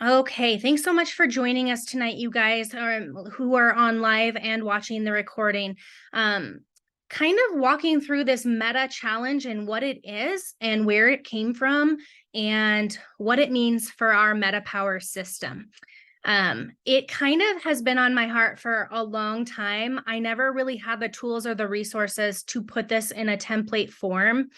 Okay, thanks so much for joining us tonight, you guys who are on live and watching the recording. Um, Kind of walking through this meta challenge and what it is and where it came from and what it means for our meta power system. It kind of has been on my heart for a long time. I never really had the tools or the resources to put this in a template form.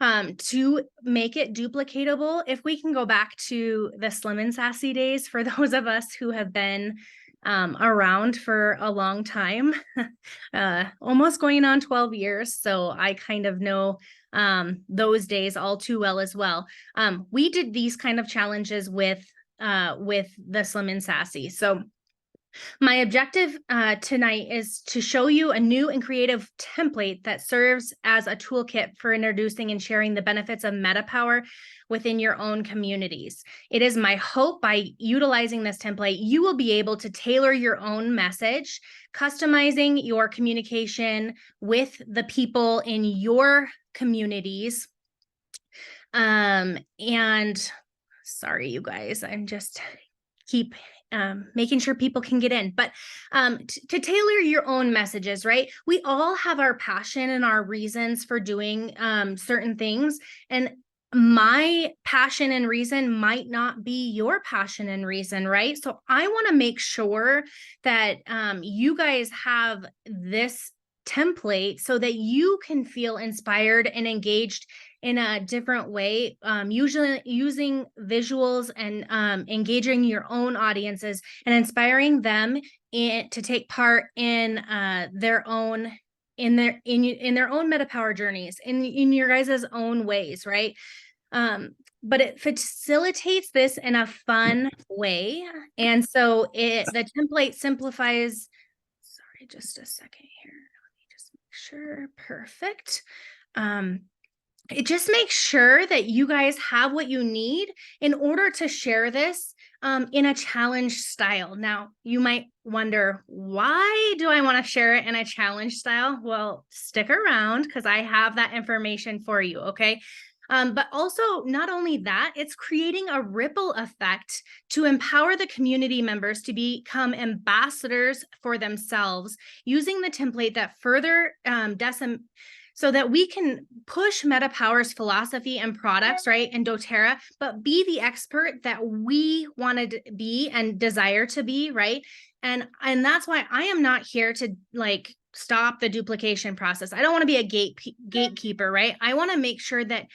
To make it duplicatable, if we can go back to the Slim and Sassy days, for those of us who have been around for a long time, almost going on 12 years. So I kind of know those days all too well as well. We did these kind of challenges with the Slim and Sassy. So my objective tonight is to show you a new and creative template that serves as a toolkit for introducing and sharing the benefits of MetaPower within your own communities. It is my hope by utilizing this template, you will be able to tailor your own message, customizing your communication with the people in your communities. And sorry, you guys, I'm just keep making sure people can get in, but to tailor your own messages, right? We all have our passion and our reasons for doing certain things. And my passion and reason might not be your passion and reason, right? So I want to make sure that you guys have this template so that you can feel inspired and engaged in a different way, usually using visuals and engaging your own audiences and inspiring them to take part in their own MetaPower journeys in your guys' own ways, right? But it facilitates this in a fun way, and so the template simplifies. Sorry, just a second here. Let me just make sure. Perfect. It just makes sure that you guys have what you need in order to share this in a challenge style. Now, you might wonder, why do I want to share it in a challenge style? Well, stick around because I have that information for you, okay? But also, not only that, it's creating a ripple effect to empower the community members to become ambassadors for themselves using the template that further so that we can push MetaPower's philosophy and products, right, and doTERRA, but be the expert that we wanted to be and desire to be, right? And that's why I am not here to like stop the duplication process. I don't want to be a gatekeeper, right? I want to make sure that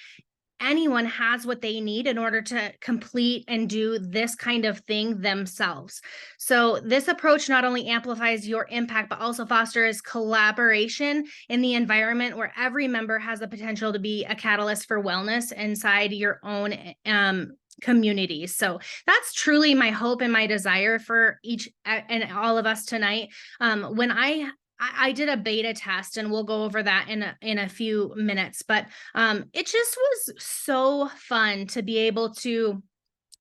anyone has what they need in order to complete and do this kind of thing themselves. So this approach not only amplifies your impact, but also fosters collaboration in the environment where every member has the potential to be a catalyst for wellness inside your own communities. So that's truly my hope and my desire for each and all of us tonight. When I did a beta test, and we'll go over that in a few minutes, but it just was so fun to be able to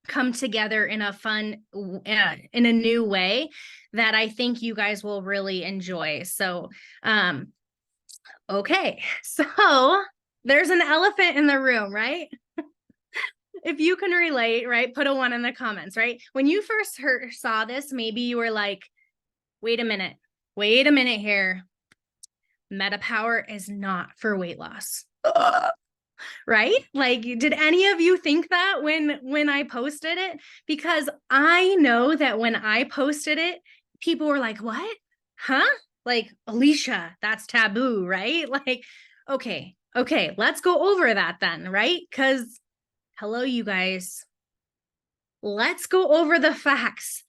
come together in a fun, in a new way that I think you guys will really enjoy. So, okay, so there's an elephant in the room, right? If you can relate, right, put a 1 in the comments, right? When you first saw this, maybe you were like, wait a minute here. MetaPower is not for weight loss. Right? Like, did any of you think that when I posted it? Because I know that when I posted it, people were like, what? Huh? Like, Alicia, that's taboo, right? Like, okay, let's go over that then, right? Because hello, you guys. Let's go over the facts.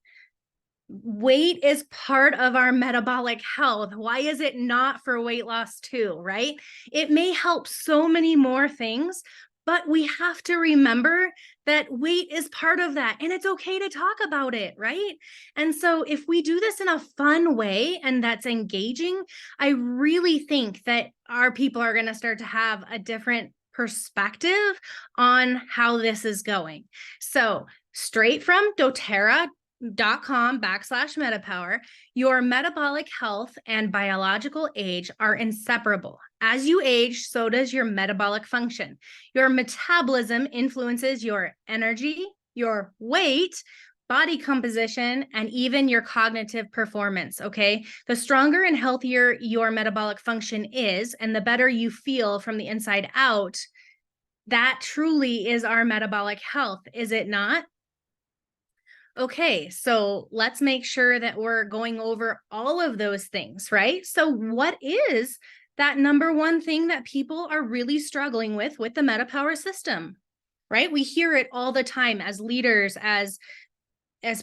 Weight is part of our metabolic health. Why is it not for weight loss too, right? It may help so many more things, but we have to remember that weight is part of that, and it's okay to talk about it, right? And so if we do this in a fun way and that's engaging, I really think that our people are going to start to have a different perspective on how this is going. So straight from doTERRA, metapower, your metabolic health and biological age are inseparable. As you age, so does your metabolic function. Your metabolism influences your energy, your weight, body composition, and even your cognitive performance. Okay. The stronger and healthier your metabolic function is, and the better you feel from the inside out, that truly is our metabolic health, is it not? Okay, so let's make sure that we're going over all of those things, right? So, what is that number one thing that people are really struggling with the MetaPower system, right? We hear it all the time as leaders, as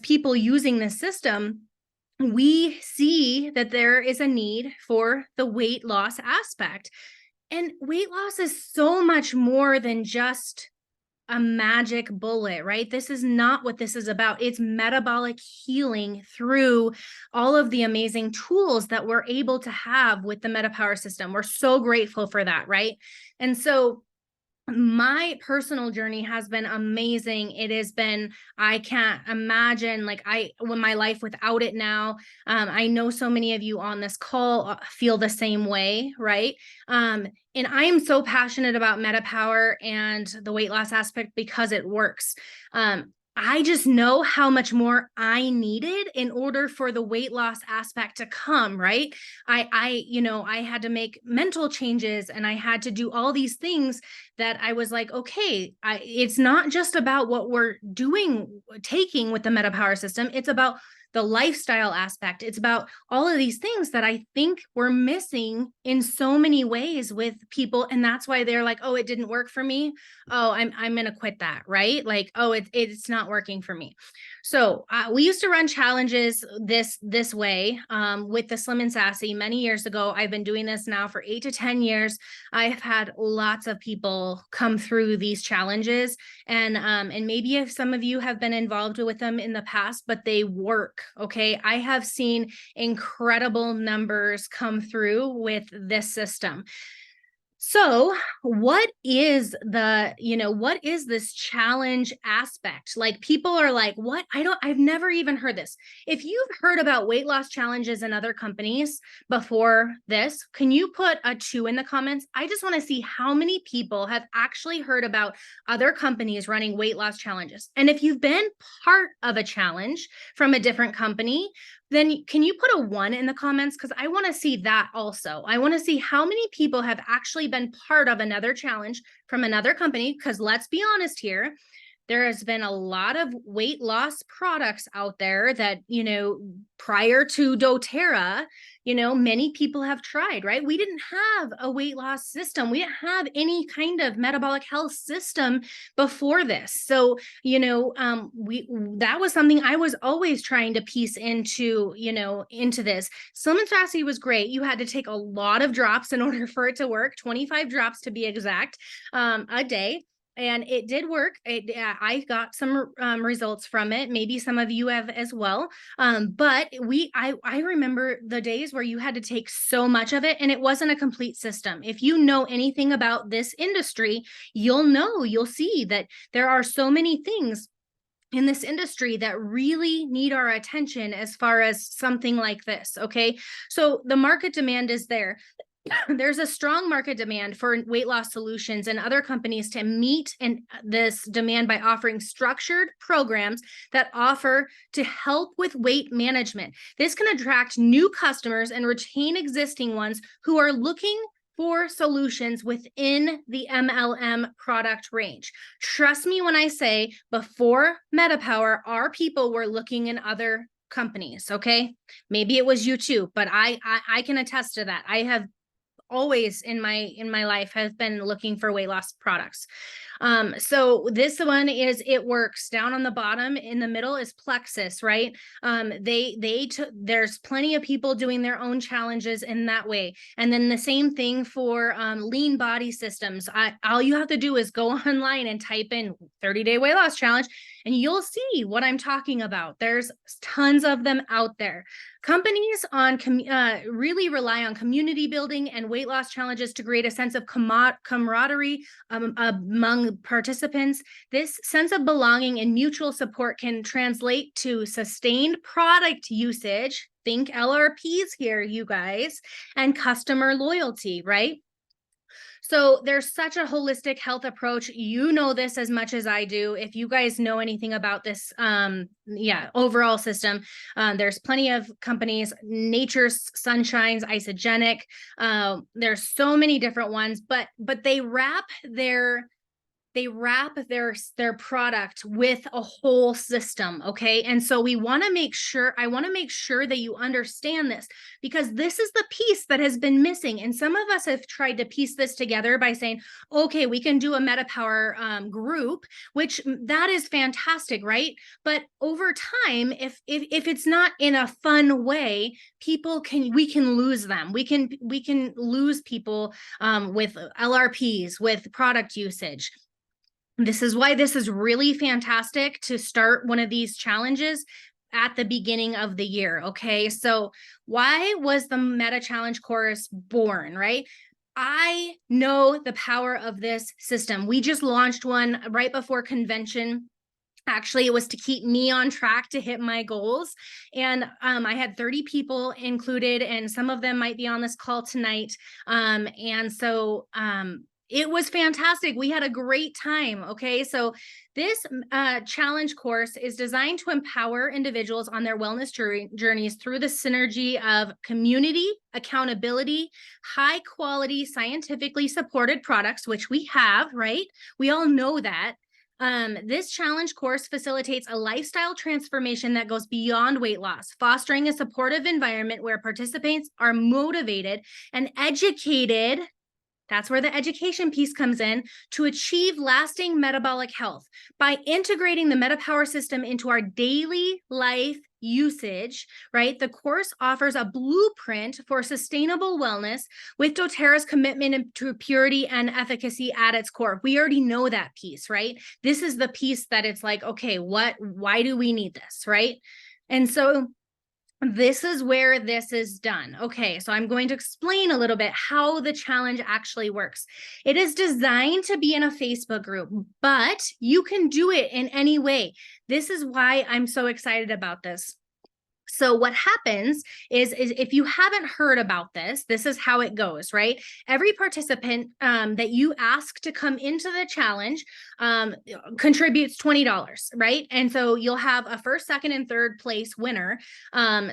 people using this system. We see that there is a need for the weight loss aspect. And weight loss is so much more than just a magic bullet, right? This is not what this is about. It's metabolic healing through all of the amazing tools that we're able to have with the MetaPower system. We're so grateful for that, right? And so my personal journey has been amazing. It has been, I can't imagine when my life without it now. I know so many of you on this call feel the same way, right? And I am so passionate about MetaPower and the weight loss aspect because it works. I just know how much more I needed in order for the weight loss aspect to come, right? I had to make mental changes and I had to do all these things that I was like, okay, it's not just about what we're taking with the MetaPower system. It's about the lifestyle aspect. It's about all of these things that I think we're missing in so many ways with people. And that's why they're like, oh, it didn't work for me. Oh, I'm going to quit that. Right. Like, oh, it's not working for me. So we used to run challenges this way with the Slim and Sassy many years ago. I've been doing this now for 8 to 10 years. I've had lots of people come through these challenges, and maybe if some of you have been involved with them in the past, but they work. Okay, I have seen incredible numbers come through with this system. So what is this challenge aspect? Like, people are like, what? I've never even heard this. If you've heard about weight loss challenges in other companies before this, can you put a 2 in the comments? I just want to see how many people have actually heard about other companies running weight loss challenges. And if you've been part of a challenge from a different company, then can you put a 1 in the comments? Because I want to see that also. I want to see how many people have actually been part of another challenge from another company. Because let's be honest here, there has been a lot of weight loss products out there that, prior to doTERRA, many people have tried, right? We didn't have a weight loss system. We didn't have any kind of metabolic health system before this. So, that was something I was always trying to piece into this. Slim and Sassy was great. You had to take a lot of drops in order for it to work, 25 drops to be exact, a day. And it did work. I got some results from it. Maybe some of you have as well. But I remember the days where you had to take so much of it, and it wasn't a complete system. If you know anything about this industry, you'll see that there are so many things in this industry that really need our attention as far as something like this. Okay. So the market demand is there. There's a strong market demand for weight loss solutions, and other companies to meet this demand by offering structured programs that offer to help with weight management. This can attract new customers and retain existing ones who are looking for solutions within the MLM product range. Trust me when I say, before MetaPower, our people were looking in other companies. Okay, maybe it was you too, but I can attest to that. I have always in my life have been looking for weight loss products. So this one it works. Down on the bottom in the middle is Plexus, right? There's plenty of people doing their own challenges in that way. And then the same thing for lean body systems. All you have to do is go online and type in 30-day weight loss challenge, and you'll see what I'm talking about. There's tons of them out there. Companies really rely on community building and weight loss challenges to create a sense of camaraderie among participants. This sense of belonging and mutual support can translate to sustained product usage. Think LRPs here, you guys, and customer loyalty, right? So there's such a holistic health approach. You know this as much as I do. If you guys know anything about this, overall system, there's plenty of companies, Nature's Sunshine's, Isogenic. There's so many different ones, but they wrap their product with a whole system. Okay. And so I want to make sure that you understand this, because this is the piece that has been missing. And some of us have tried to piece this together by saying, okay, we can do a MetaPower group, which that is fantastic. Right. But over time, if it's not in a fun way, we can lose them. We can lose people with LRPs, with product usage. This is why this is really fantastic to start one of these challenges at the beginning of the year. Okay, so why was the Meta Challenge course born, right? I know the power of this system. We just launched one right before convention. Actually, it was to keep me on track to hit my goals. And I had 30 people included, and some of them might be on this call tonight. It was fantastic. We had a great time. Okay. So this challenge course is designed to empower individuals on their wellness journeys through the synergy of community, accountability, high quality, scientifically supported products, which we have, right? We all know that. This challenge course facilitates a lifestyle transformation that goes beyond weight loss, fostering a supportive environment where participants are motivated and educated. That's where the education piece comes in, to achieve lasting metabolic health. By integrating the MetaPower system into our daily life usage, right? The course offers a blueprint for sustainable wellness with doTERRA's commitment to purity and efficacy at its core. We already know that piece, right? This is the piece that it's like, okay, why do we need this, right? And so this is where this is done. Okay, so I'm going to explain a little bit how the challenge actually works. It is designed to be in a Facebook group, but you can do it in any way. This is why I'm so excited about this. So what happens is if you haven't heard about this is how it goes, right? Every participant that you ask to come into the challenge contributes $20, right? And so you'll have a first, second, and third place winner.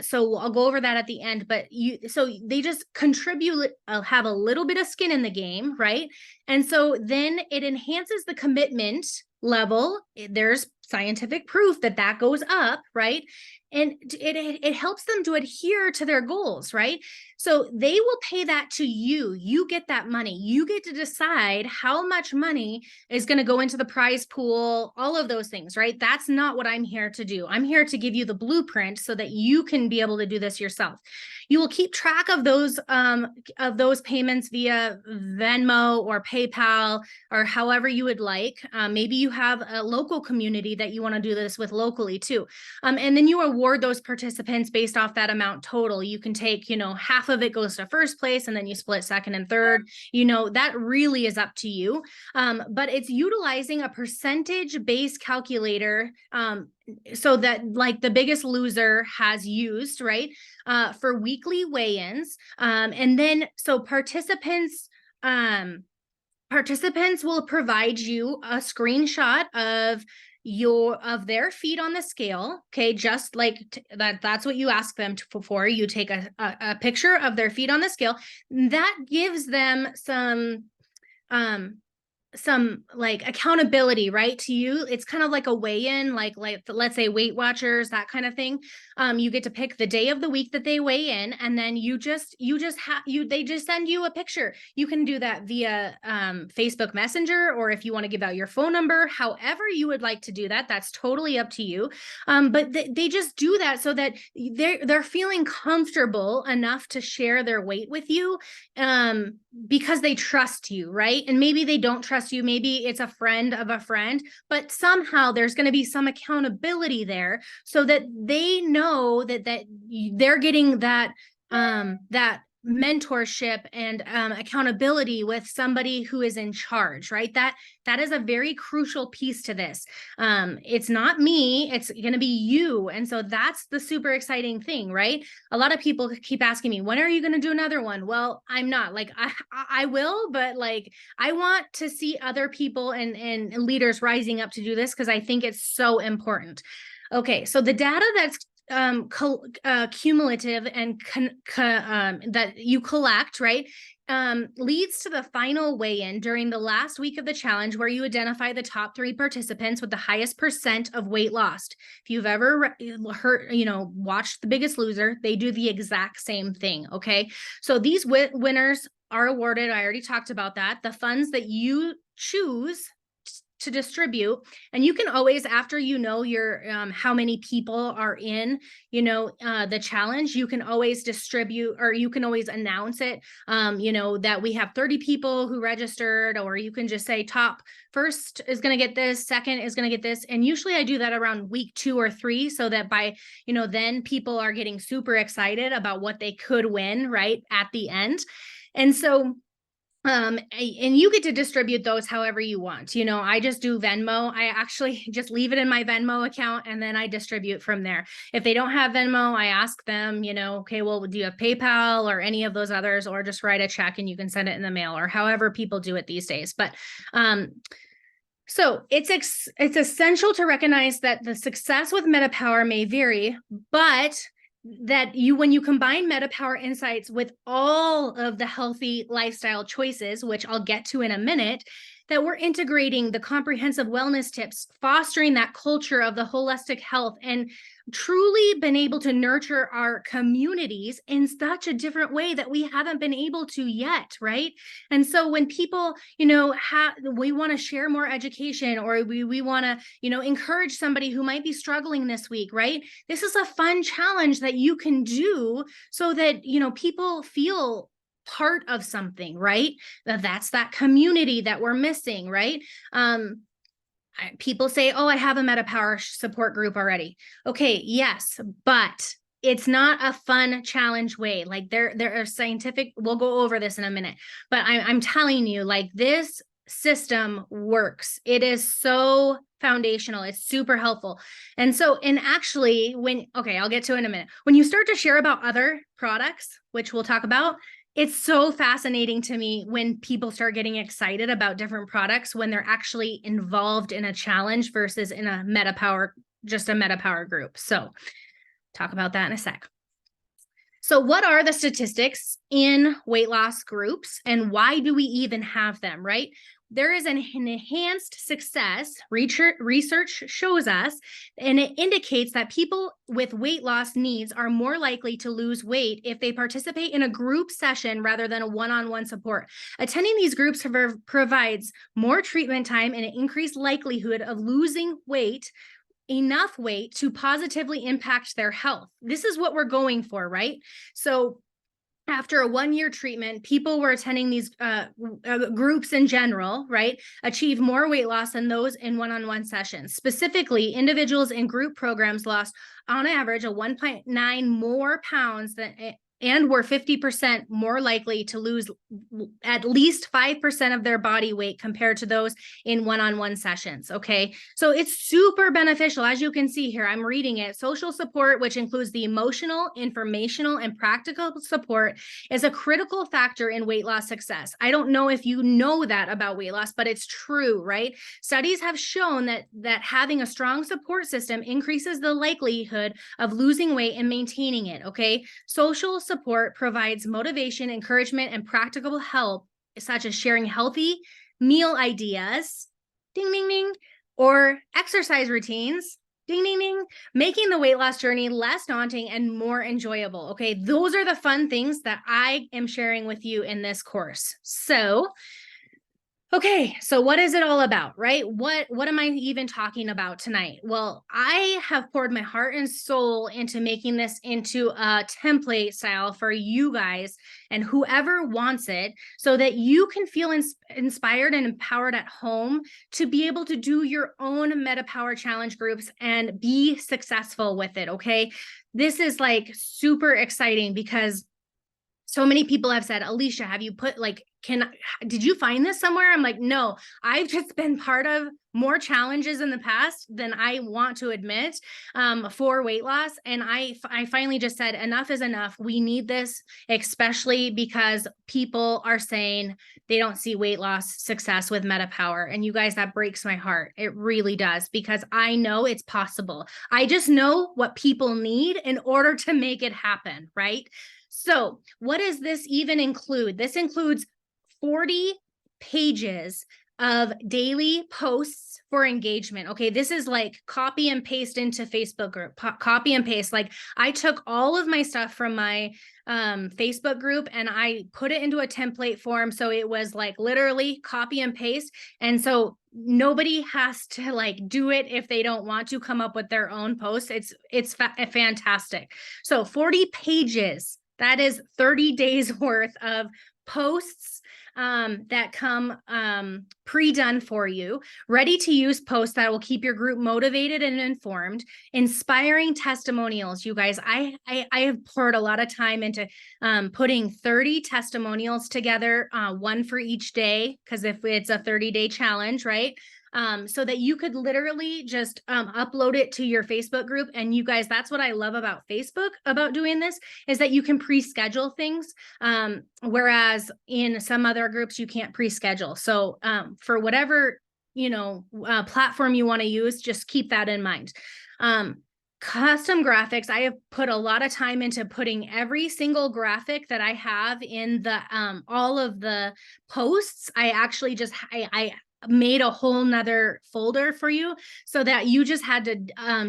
So I'll go over that at the end, but they just contribute, have a little bit of skin in the game, right? And so then it enhances the commitment level. There's scientific proof that goes up, right? And it helps them to adhere to their goals, right? So they will pay that to you. You get that money. You get to decide how much money is going to go into the prize pool, all of those things, right? That's not what I'm here to do. I'm here to give you the blueprint so that you can be able to do this yourself. You will keep track of those payments via Venmo or PayPal or however you would like. Maybe you have a local community that you want to do this with locally too. And then you award those participants based off that amount total. You can take, half of it goes to first place and then you split second and third. That really is up to you. But it's utilizing a percentage-based calculator so that like the Biggest Loser has used, right, for weekly weigh-ins. And then so participants will provide you a screenshot of their feet on the scale. Okay, just like that's what you ask them for. You take a picture of their feet on the scale. That gives them some like accountability, right, to you. It's kind of like a weigh-in, like let's say Weight Watchers, that kind of thing. You get to pick the day of the week that they weigh in, and then they just send you a picture. You can do that via Facebook Messenger, or if you want to give out your phone number, however you would like to do that, that's totally up to you. But they just do that so that they're feeling comfortable enough to share their weight with you, because they trust you, right? And maybe they don't trust trust you. Maybe it's a friend of a friend, but somehow there's going to be some accountability there so that they know that they're getting that that mentorship and accountability with somebody who is in charge, right? That is a very crucial piece to this. It's not me, it's going to be you. And so that's the super exciting thing, right? A lot of people keep asking me, when are you going to do another one? Well, I'm not like, I will, but like, I want to see other people and leaders rising up to do this because I think it's so important. Okay, so the data that's cumulative and that you collect, right, leads to the final weigh-in during the last week of the challenge, where you identify the top 3 participants with the highest % of weight lost. If you've ever heard, watched The Biggest Loser, they do the exact same thing. Okay, so these winners are awarded, I already talked about that, the funds that you choose to distribute. And you can always, after your how many people are in the challenge, you can always distribute, or you can always announce it, that we have 30 people who registered, or you can just say top first is going to get this, second is going to get this. And usually I do that around week 2 or 3, so that by then people are getting super excited about what they could win right at the end. And so and you get to distribute those however you want. I just do Venmo. I actually just leave it in my Venmo account and then I distribute from there. If they don't have Venmo, I ask them, okay, well, do you have PayPal or any of those others, or just write a check and you can send it in the mail, or however people do it these days. But so it's essential to recognize that the success with MetaPower may vary, but that when you combine MetaPower insights with all of the healthy lifestyle choices, which I'll get to in a minute, that we're integrating the comprehensive wellness tips, fostering that culture of the holistic health, and truly been able to nurture our communities in such a different way that we haven't been able to yet, right? And so when people, we want to share more education, or we want to, encourage somebody who might be struggling this week, right? This is a fun challenge that you can do so that, people feel part of something, right? That's that community that we're missing, right? People say, oh, I have a MetaPower support group already. Okay, yes, but it's not a fun challenge way. Like there are scientific, we'll go over this in a minute, but I'm telling you, like, this system works. It is so foundational. It's super helpful. And so, and actually I'll get to it in a minute. When you start to share about other products, which we'll talk about, it's so fascinating to me when people start getting excited about different products when they're actually involved in a challenge versus in a just a MetaPower group. So talk about that in a sec. So what are the statistics in weight loss groups and why do we even have them, right? There is an enhanced success, research shows us, and it indicates that people with weight loss needs are more likely to lose weight if they participate in a group session rather than a one-on-one support. Attending these groups provides more treatment time and an increased likelihood of losing enough weight to positively impact their health. This is what we're going for, right? So after a 1-year treatment, people were attending these groups in general, right, achieve more weight loss than those in one-on-one sessions. Specifically, individuals in group programs lost on average 1.9 more pounds and were 50% more likely to lose at least 5% of their body weight compared to those in one-on-one sessions, okay? So it's super beneficial. As you can see here, I'm reading it. Social support, which includes the emotional, informational, and practical support, is a critical factor in weight loss success. I don't know if you know that about weight loss, but it's true, right? Studies have shown that having a strong support system increases the likelihood of losing weight and maintaining it, okay? Social support provides motivation, encouragement, and practical help, such as sharing healthy meal ideas, ding, ding, ding, or exercise routines, ding, ding, ding, making the weight loss journey less daunting and more enjoyable. Okay, those are the fun things that I am sharing with you in this course. So, Okay, so what is it all about, right? What am I even talking about tonight? Well, I have poured my heart and soul into making this into a template style for you guys and whoever wants it, so that you can feel inspired and empowered at home to be able to do your own Meta Power Challenge groups and be successful with it, okay? This is like super exciting because so many people have said, Alicia, have you put like, did you find this somewhere? I'm like, no, I've just been part of more challenges in the past than I want to admit, for weight loss. And I finally just said, enough is enough. We need this, especially because people are saying they don't see weight loss success with Meta Power. And you guys, that breaks my heart. It really does, because I know it's possible. I just know what people need in order to make it happen, right? So what does this even include? This includes 40 pages of daily posts for engagement. Okay, this is like copy and paste into Facebook group, copy and paste. Like I took all of my stuff from my Facebook group and I put it into a template form. So it was like literally copy and paste. And so nobody has to like do it if they don't want to come up with their own posts. It's fantastic. So 40 pages. That is 30 days worth of posts that come pre-done for you, ready to use posts that will keep your group motivated and informed, inspiring testimonials. You guys, I have poured a lot of time into putting 30 testimonials together, one for each day, because if it's a 30-day challenge, right? So that you could literally just upload it to your Facebook group. And you guys, that's what I love about Facebook about doing this, is that you can pre-schedule things. Whereas in some other groups, you can't pre-schedule. So for whatever, platform you want to use, just keep that in mind. Custom graphics. I have put a lot of time into putting every single graphic that I have in the all of the posts. I actually just I made a whole nother folder for you so that you just had to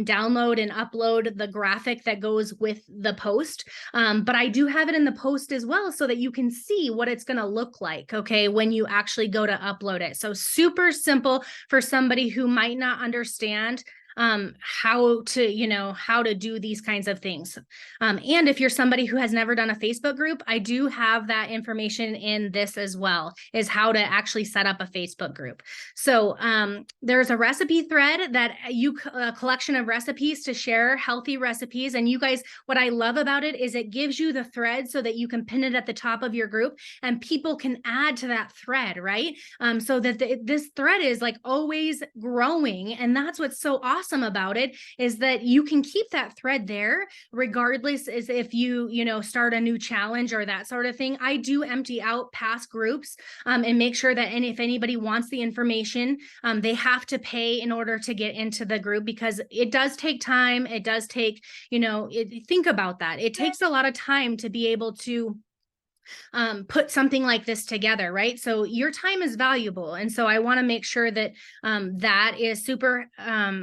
download and upload the graphic that goes with the post. But I do have it in the post as well so that you can see what it's going to look like, okay, when you actually go to upload it. So super simple for somebody who might not understand how to do these kinds of things. And if you're somebody who has never done a Facebook group, I do have that information in this as well, is how to actually set up a Facebook group. So there's a recipe thread that a collection of recipes to share healthy recipes. And you guys, what I love about it is it gives you the thread so that you can pin it at the top of your group and people can add to that thread, right? So that this thread is like always growing. And that's what's so awesome about it, is that you can keep that thread there regardless, as if you start a new challenge or that sort of thing. I do empty out past groups and make sure that if anybody wants the information, they have to pay in order to get into the group, because it does take time. It does take, think about that. It takes a lot of time to be able to put something like this together, right? So your time is valuable. And so I want to make sure that that is super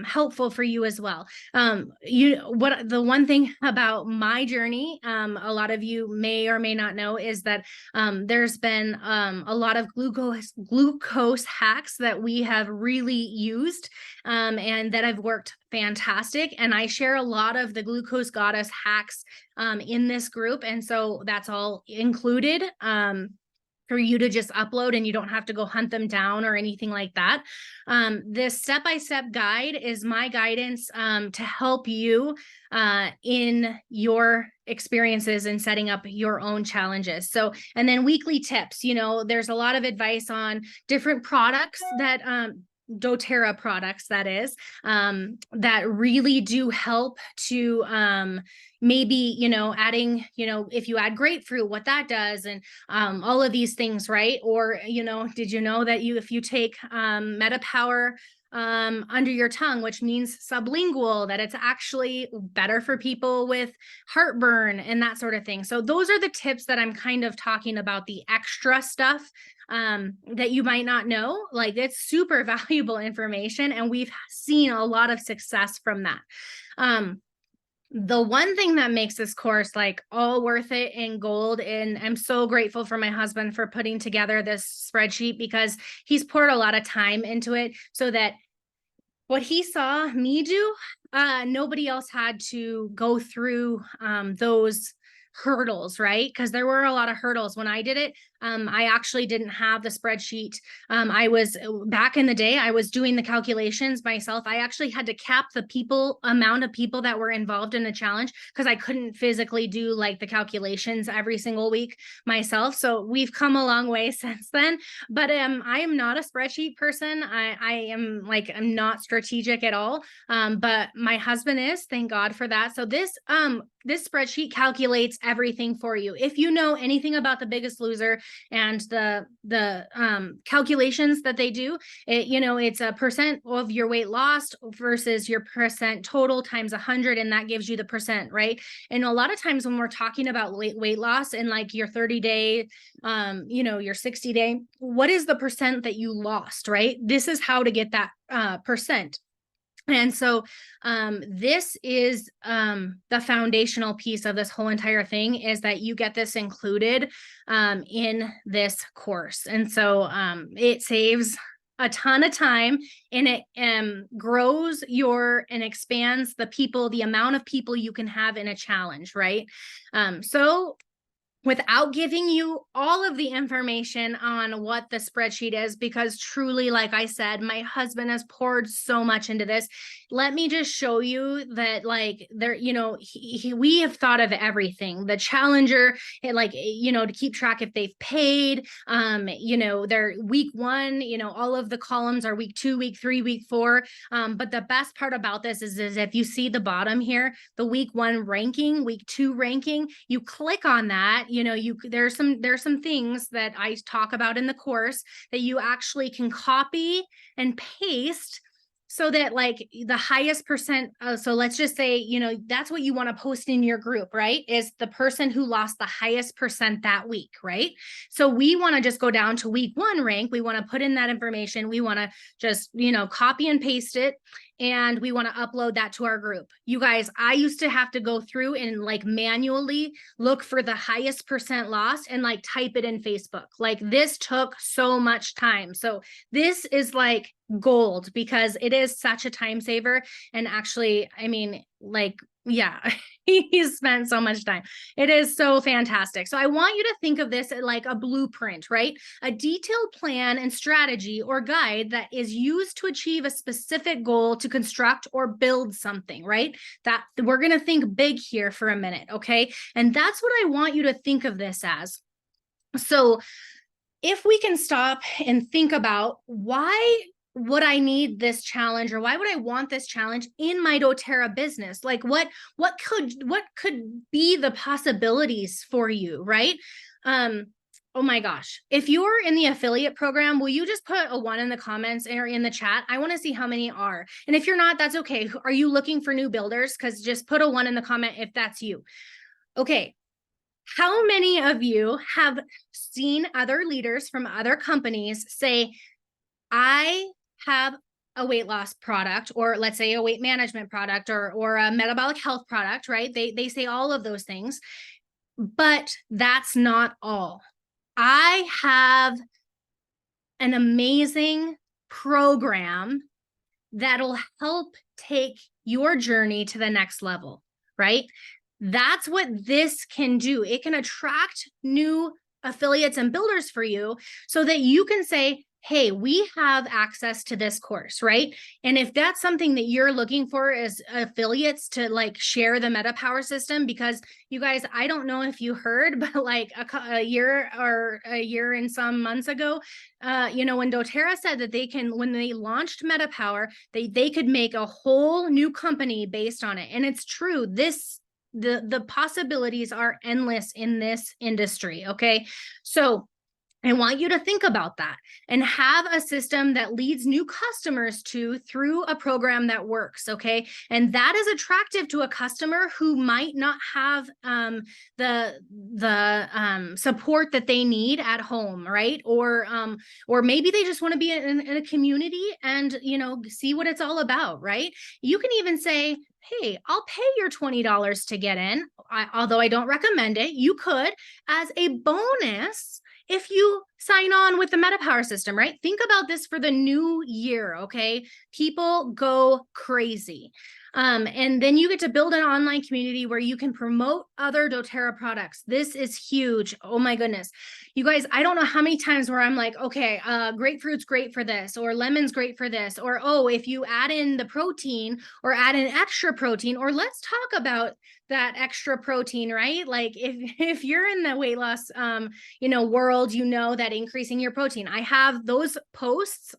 helpful for you as well. The one thing about my journey, a lot of you may or may not know, is that there's been a lot of glucose hacks that we have really used and that have worked fantastic. And I share a lot of the Glucose Goddess hacks in this group. And so that's all included for you to just upload, and you don't have to go hunt them down or anything like that. This step-by-step guide is my guidance to help you in your experiences and setting up your own challenges. So, and then weekly tips, there's a lot of advice on different products that doTERRA products, that is, that really do help to maybe, adding, if you add grapefruit, what that does, and all of these things, right? Or, did you know that if you take Meta Power under your tongue, which means sublingual, that it's actually better for people with heartburn and that sort of thing. So those are the tips that I'm kind of talking about, the extra stuff that you might not know. Like, it's super valuable information, and we've seen a lot of success from that. The one thing that makes this course like all worth it in gold, and I'm so grateful for my husband for putting together this spreadsheet, because he's poured a lot of time into it so that what he saw me do, nobody else had to go through those hurdles, right? Because there were a lot of hurdles when I did it. I actually didn't have the spreadsheet. I was back in the day, I was doing the calculations myself. I actually had to cap the amount of people that were involved in the challenge, because I couldn't physically do like the calculations every single week myself. So we've come a long way since then. But I am not a spreadsheet person. I'm not strategic at all. But my husband is, thank God for that. So this spreadsheet calculates everything for you. If you know anything about The Biggest Loser and the calculations that they do, it's a percent of your weight lost versus your percent total times 100, and that gives you the percent, right? And a lot of times when we're talking about weight loss and like your 30-day, your 60-day, what is the percent that you lost, right? This is how to get that percent. And so this is the foundational piece of this whole entire thing, is that you get this included in this course. And so it saves a ton of time, and it grows and expands the amount of people you can have in a challenge, right? So without giving you all of the information on what the spreadsheet is, because truly, like I said, my husband has poured so much into this. Let me just show you that, like, there, we have thought of everything. The challenger, to keep track if they've paid, their week 1, all of the columns are week 2, week 3, week 4. But the best part about this is if you see the bottom here, the week 1 ranking, week 2 ranking, you click on that. There's some things that I talk about in the course that you actually can copy and paste, so that like the highest percent. So let's just say, that's what you want to post in your group, right? Is the person who lost the highest percent that week, right? So we want to just go down to week 1 rank. We want to put in that information. We want to just, copy and paste it. And we want to upload that to our group. You guys, I used to have to go through and like manually look for the highest percent lost and like type it in Facebook. Like, this took so much time. So this is like gold, because it is such a time saver. And actually, I mean, like, yeah, he's spent so much time. It is so fantastic. So I want you to think of this like a blueprint, right? A detailed plan and strategy or guide that is used to achieve a specific goal, to construct or build something, right? That we're going to think big here for a minute, okay? And that's what I want you to think of this as. So if we can stop and think about, why would I need this challenge, or why would I want this challenge in my doTERRA business? Like what could be the possibilities for you, right? Oh my gosh. If you're in the affiliate program, will you just put a 1 in the comments or in the chat? I want to see how many are. And if you're not, that's okay. Are you looking for new builders? Because just put a 1 in the comment if that's you. Okay. How many of you have seen other leaders from other companies say, I have a weight loss product, or let's say a weight management product, or a metabolic health product, right? They say all of those things, but that's not all. I have an amazing program that'll help take your journey to the next level, right? That's what this can do. It can attract new affiliates and builders for you, so that you can say, hey, we have access to this course, right? And if that's something that you're looking for as affiliates, to like share the MetaPower system, because you guys, I don't know if you heard, but like a year and some months ago, when doTERRA said that when they launched MetaPower, they could make a whole new company based on it. And it's true. The possibilities are endless in this industry. Okay. So I want you to think about that and have a system that leads new customers through a program that works, okay? And that is attractive to a customer who might not have the support that they need at home, right? Or maybe they just want to be in a community and see what it's all about, right? You can even say, hey, I'll pay your $20 to get in. Although I don't recommend it, you could as a bonus if you sign on with the MetaPower system, right? Think about this for the new year, okay? People go crazy. And then you get to build an online community where you can promote other doTERRA products. This is huge. Oh my goodness. You guys, I don't know how many times where I'm like, okay, grapefruit's great for this, or lemon's great for this, or oh, if you add in the protein or add in extra protein, or let's talk about that extra protein, right? Like if you're in the weight loss world, you know that increasing your protein. I have those posts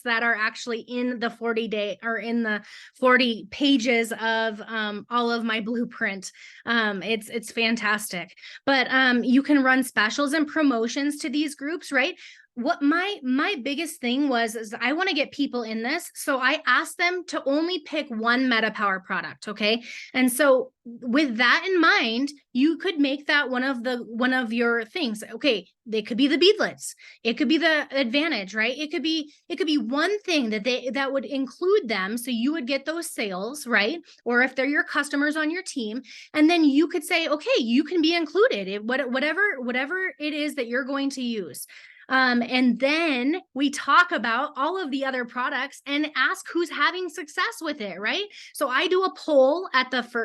that are actually in the 40-day or in the 40 pages of all of my blueprint. It's fantastic. But you can run specials and promotions to these groups, right? What my biggest thing was is I want to get people in this. So I asked them to only pick one MetaPower product. Okay. And so with that in mind, you could make that one of your things. Okay. They could be the beadlets. It could be the Advantage, right? It could be one thing that would include them. So you would get those sales, right? Or if they're your customers on your team, and then you could say, okay, you can be included, whatever it is that you're going to use. And then we talk about all of the other products and ask who's having success with it, right? So I do a poll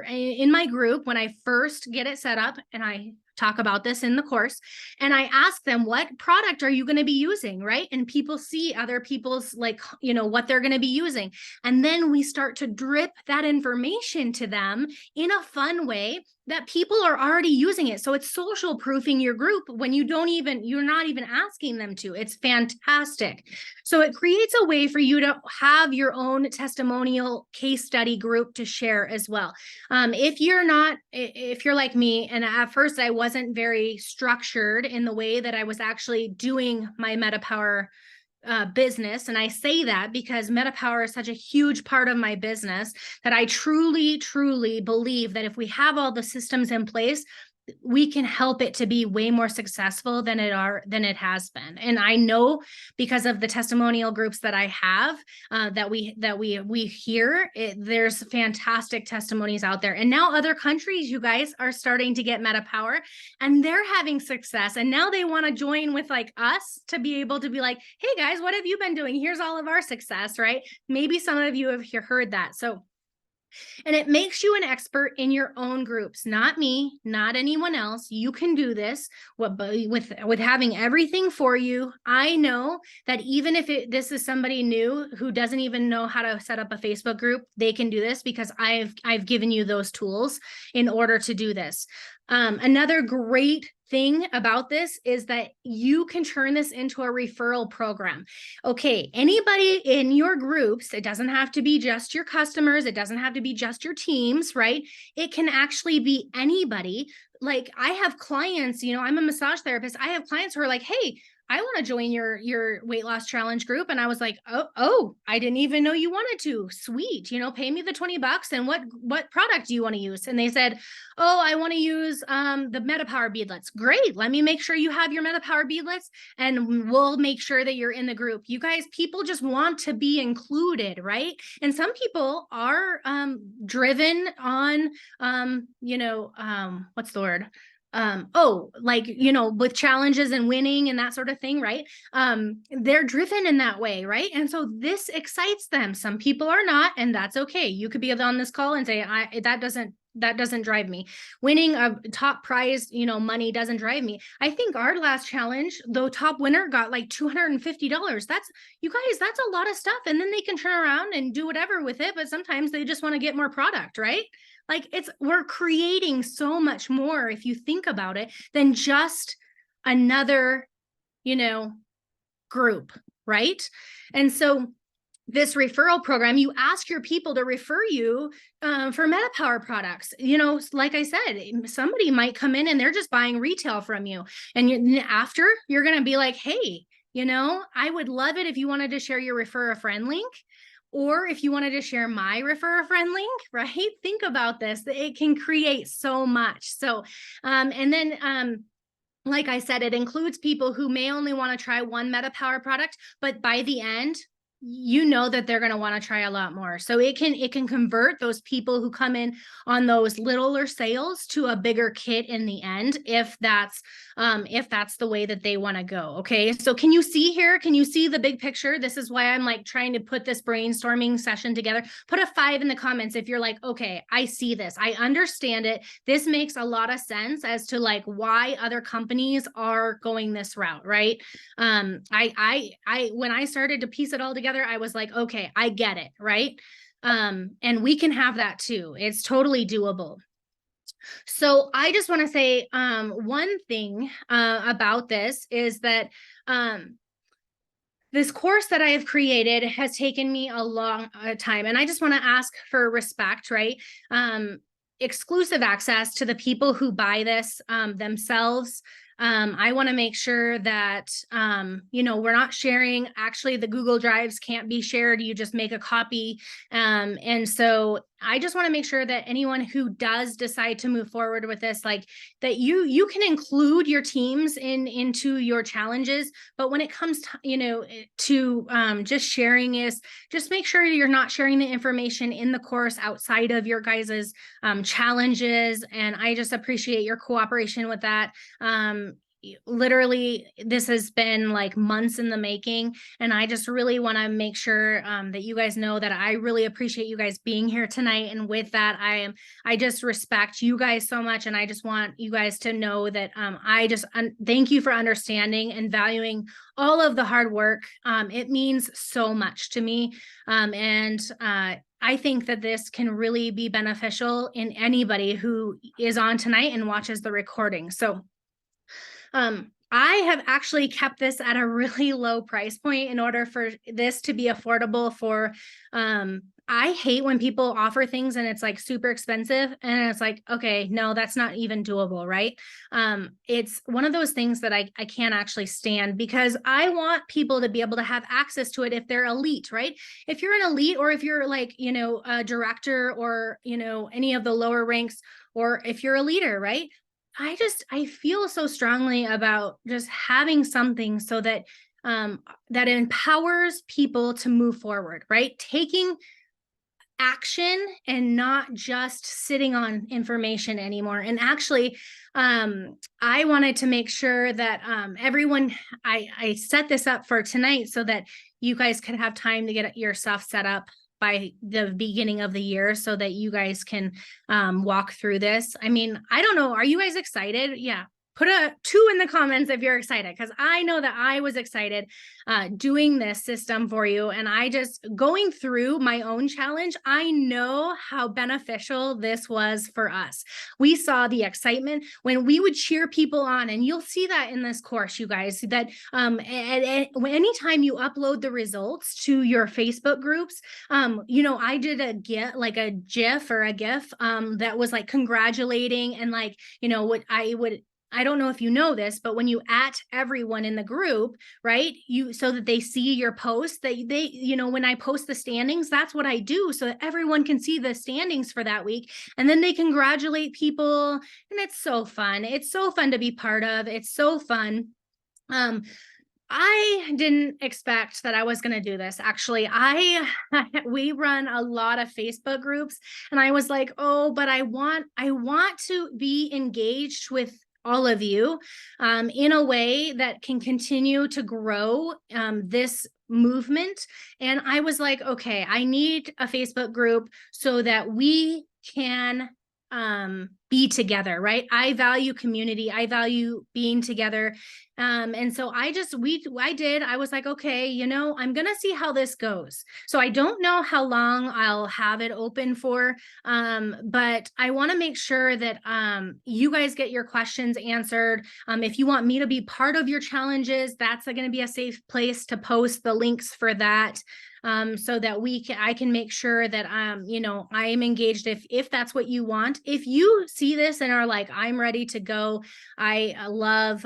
in my group when I first get it set up, and I talk about this in the course, and I ask them, what product are you going to be using, right? And people see other people's what they're going to be using, and then we start to drip that information to them in a fun way that people are already using it. So it's social proofing your group when you're not even asking them to. It's fantastic. So it creates a way for you to have your own testimonial case study group to share as well. If you're like me, and at first I wasn't very structured in the way that I was actually doing my MetaPower business. And I say that because MetaPower is such a huge part of my business that I truly, truly believe that if we have all the systems in place, we can help it to be way more successful than it has been. And I know because of the testimonial groups that I have, that we hear there's fantastic testimonies out there. And now other countries, you guys, are starting to get MetaPower and they're having success. And now they want to join with like us to be able to be like, hey guys, what have you been doing? Here's all of our success, right? Maybe some of you have heard that. And it makes you an expert in your own groups, not me, not anyone else. You can do this with having everything for you. I know that even if this is somebody new who doesn't even know how to set up a Facebook group, they can do this because I've given you those tools in order to do this. Another great thing about this is that you can turn this into a referral program. Okay, anybody in your groups, it doesn't have to be just your customers, it doesn't have to be just your teams, right? It can actually be anybody. Like I have clients, I'm a massage therapist. I have clients who are like, hey, I want to join your weight loss challenge group. And I was like, oh, I didn't even know you wanted to. Sweet. Pay me the $20 and what product do you want to use? And they said, oh, I want to use the MetaPower beadlets. Great. Let me make sure you have your MetaPower beadlets and we'll make sure that you're in the group. You guys, people just want to be included, right? And some people are driven on, what's the word? With challenges and winning and that sort of thing, right? They're driven in that way, right? And so this excites them. Some people are not, and that's okay. You could be on this call and say, that doesn't drive me. Winning a top prize, money doesn't drive me. I think our last challenge, the top winner got like $250. That's a lot of stuff. And then they can turn around and do whatever with it. But sometimes they just want to get more product, right? Like we're creating so much more if you think about it than just another, group, right? And so this referral program, you ask your people to refer you for MetaPower products. Like I said, somebody might come in and they're just buying retail from you. And you're going to be like, hey, I would love it if you wanted to share your refer a friend link. Or if you wanted to share my refer a friend link, right? Think about this. It can create so much. So, and then, like I said, it includes people who may only want to try one MetaPower product, but by the end, you know that they're going to want to try a lot more. So it can convert those people who come in on those littler sales to a bigger kit in the end, if that's the way that they want to go. Okay. So can you see here? Can you see the big picture? This is why I'm like trying to put this brainstorming session together. Put a 5 in the comments if you're like, okay, I see this. I understand it. This makes a lot of sense as to like why other companies are going this route, right? I when I started to piece it all together, I was like, okay, I get it, right? And we can have that too. It's totally doable. So I just want to say one thing about this is that this course that I have created has taken me a long time, and I just want to ask for respect, right? Exclusive access to the people who buy this themselves. I want to make sure that, we're not sharing. Actually, the Google Drives can't be shared. You just make a copy. And so I just want to make sure that anyone who does decide to move forward with this, like that you can include your teams into your challenges. But when it comes to just sharing is just make sure you're not sharing the information in the course outside of your guys's challenges. And I just appreciate your cooperation with that. Literally, this has been like months in the making, and I just really want to make sure that you guys know that I really appreciate you guys being here tonight. And with that, I just respect you guys so much, and I just want you guys to know that I just thank you for understanding and valuing all of the hard work. It means so much to me, and I think that this can really be beneficial in anybody who is on tonight and watches the recording. So I have actually kept this at a really low price point in order for this to be affordable for, I hate when people offer things and it's like super expensive and it's like, okay, no, that's not even doable, right? It's one of those things that I can't actually stand, because I want people to be able to have access to it if they're elite, right? If you're an elite, or if you're like, a director, or, any of the lower ranks, or if you're a leader, right? I feel so strongly about just having something so that that empowers people to move forward, right? Taking action and not just sitting on information anymore. And actually, I wanted to make sure that everyone, I set this up for tonight so that you guys could have time to get your stuff set up by the beginning of the year so that you guys can walk through this. I mean, I don't know. Are you guys excited? Yeah. Put a 2 in the comments if you're excited, because I know that I was excited doing this system for you. And I just going through my own challenge, I know how beneficial this was for us. We saw the excitement when we would cheer people on, and you'll see that in this course, you guys, that anytime you upload the results to your Facebook groups, I did a GIF or a GIF that was like congratulating, and like, what I don't know if you know this, but when you at everyone in the group, right, so that they see your post, they when I post the standings, that's what I do, so that everyone can see the standings for that week, and then they congratulate people, and it's so fun. It's so fun to be part of. It's so fun. I didn't expect that I was going to do this. Actually, we run a lot of Facebook groups, and I was like, oh, but I want to be engaged with all of you in a way that can continue to grow this movement. And I was like, okay, I need a Facebook group so that we can be together, right? I value community. I value being together. And so I was like, okay, I'm going to see how this goes. So I don't know how long I'll have it open for, but I want to make sure that you guys get your questions answered. If you want me to be part of your challenges, that's going to be a safe place to post the links for that. So that I can make sure that I am engaged if that's what you want. If you see this and are like, I'm ready to go, I love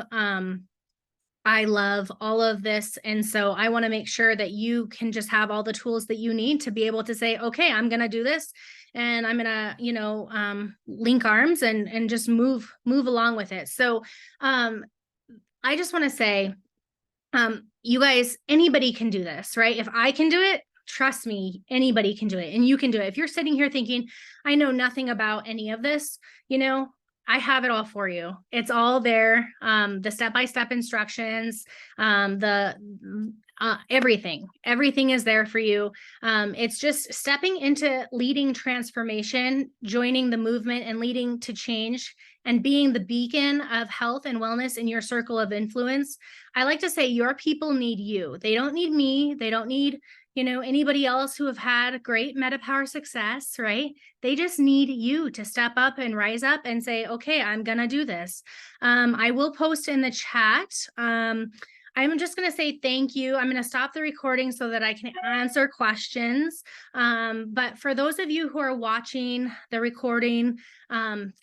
all of this. And so I want to make sure that you can just have all the tools that you need to be able to say, okay, I'm going to do this, and I'm going to, link arms and just move along with it. So I just want to say, you guys, anybody can do this, right? If I can do it, trust me, anybody can do it, and you can do it. If you're sitting here thinking, I know nothing about any of this, I have it all for you. It's all there. The step-by-step instructions, the everything is there for you. It's just stepping into leading transformation, joining the movement and leading to change, and being the beacon of health and wellness in your circle of influence. I like to say your people need you. They don't need me. They don't need, anybody else who have had great MetaPower success, right? They just need you to step up and rise up and say, okay, I'm going to do this. I will post in the chat. I'm just going to say thank you. I'm going to stop the recording so that I can answer questions. But for those of you who are watching the recording,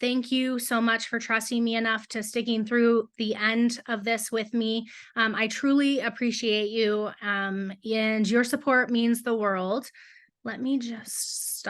thank you so much for trusting me enough to sticking through the end of this with me. I truly appreciate you, and your support means the world. Let me just stop.